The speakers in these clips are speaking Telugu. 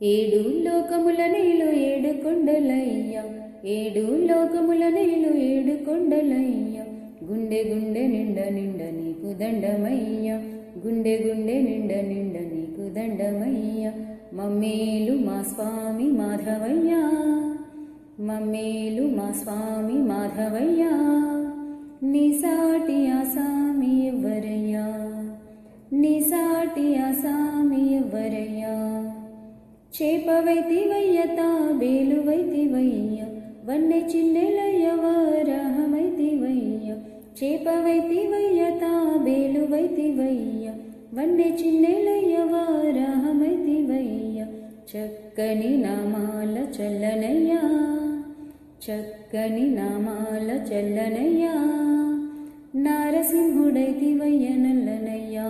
ఏడు లోకముల నేలు ఏడు కొండలయ్య, ఏడు లోకముల నేలు ఏడు కొండలయ్య. గుండె గుండె నిండ నిండ నీకు దండమయ్య, గుండె గుండె నిండ నిండ నీకు దండమయ్య. మమ్మేలు మా స్వామి మాధవయ్య, మమ్మేలు మా స్వామి మాధవయ్య. నీ సాటి ఆ సామి ఎవ్వరయ్యా, నీ సాటి ఆ సామి ఎవ్వరయ్యా. చేపవైతివయ్య తాబేలువైతివయ్య, వన్నె చిన్నెలయ్య వరాహమైతివయ్య. చేపవైతివయ్య తాబేలువైతివయ్య, వన్నె చిన్నెలయ్య వరాహమైతివయ్య. చక్కని నామాల చల్లనయ్యా, చక్కని నామాల చల్లనయ్యా. నారసింహుడైతివయ్య నల్లనయ్యా,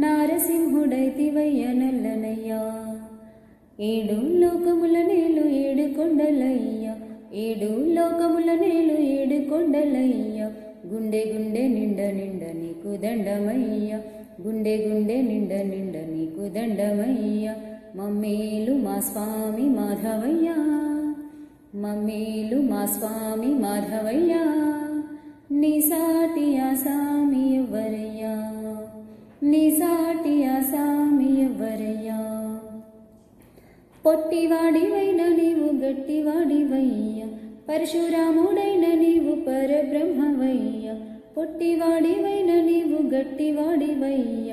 నారసింహుడైతివయ్య నల్లనయ్యా. ఏడు లోకముల నేలు ఏడు కొండలయ్య, ఏడు లోకముల నేలు ఏడు కొండలయ్య. గుండె గుండె నిండ నిండ నీకు దండమయ్య, గుండె గుండె నిండ నిండ నీకు దండమయ్య. మమ్మేలు మా స్వామి మాధవయ్య, మమ్మేలు మా స్వామి మాధవయ్య. నీ సాటి ఆ సామి ఎవ్వరయ్యా, నీ సాటి ఆ సామి ఎవ్వరయ్యా. పొట్టివాడివైన నీవు గట్టివాడివయ్య, పరశురాముడైన నీవు పరబ్రహ్మవయ్య. పొట్టివాడివైన నీవు గట్టివాడివయ్య,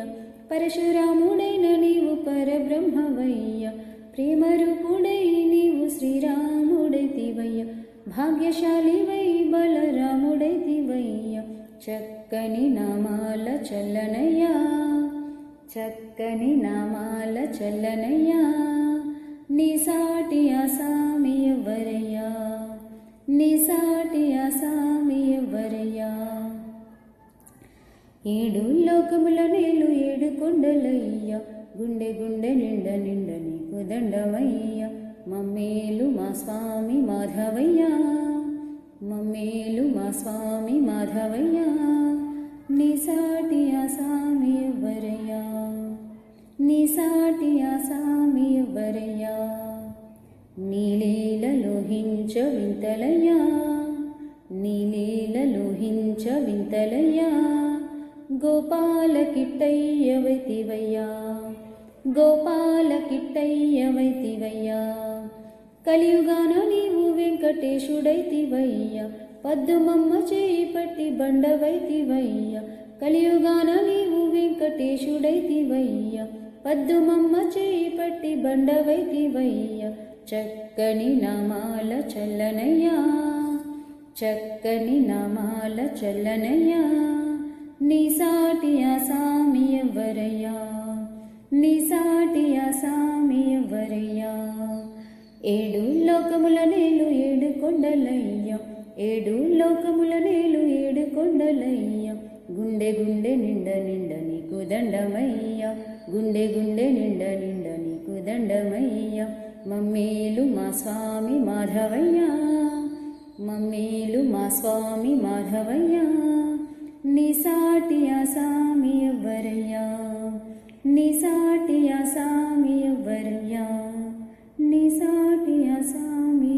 పరశురాముడైన నీవు పరబ్రహ్మవయ్య. ప్రేమరూపుడై నీవు శ్రీరాముడైతివయ్య, భాగ్యశాలివై బలరాముడైతివయ్య. చక్కని నామాల చల్లనయ్యా, చక్కని నామాల చల్లనయ్యా. నీ సాటి ఆ సామి ఎవ్వరయ్యా, నీ సాటి ఆ సామి ఎవ్వరయ్యా. ఏడు లోకముల నేలు ఏడు కొండలయ్య, గుండె గుండె నిండ నిండ నీకు దండమయ్య. మమ్మేలు మా స్వామి మాధవయ్య, మమ్మేలు మా స్వామి మాధవయ్య. నీ సాటి ఆ సామి ఎవ్వరయ్యా, నీ సాటి ఆ సామి ఎవ్వరయ్యా. నీలీల లోహించ వింతలయ్యా, నీలీల లోహించ వింతలయ్యా. గోపాల కిట్టయ్య వైతివయ్యా, గోపాల కిట్టయ్య వైతివయ్యా. కలియుగాన నీవు వెంకటేశుడైతివయ్య, పద్దుమమ్మ చేయి పట్టి బండవైతివయ్య. కలియుగాన నీవు వెంకటేశుడైతివయ్య, పద్దుమమ్మ చేయి పట్టి బండవైతివయ్య. చక్కని నామాల చల్లనయ్యా, చక్కని నామాల చల్లనయ్యా. నీ సాటి ఆ సామి ఎవ్వరయ్యా, నీ సాటి ఆ సామి ఎవ్వరయ్యా. ఏడు లోకముల నేలు ఏడు కొండలయ్య, ఏడు లోకముల నేలు ఏడు కొండలయ్య. గుండె గుండె నిండ నిండ నీకు దండమయ్య, గుండె గుండె నిండ నిండ నీకు దండమయ్య. మమ్మేలు మా స్వామి మాధవయ్య, మమ్మేలు మా స్వామి మాధవయ్య. నీ సాటి ఆ సామి ఎవ్వరయ్యా, నీ సాటి ఆ సామి ఎవ్వరయ్యా, నీ సాటి ఆ సామి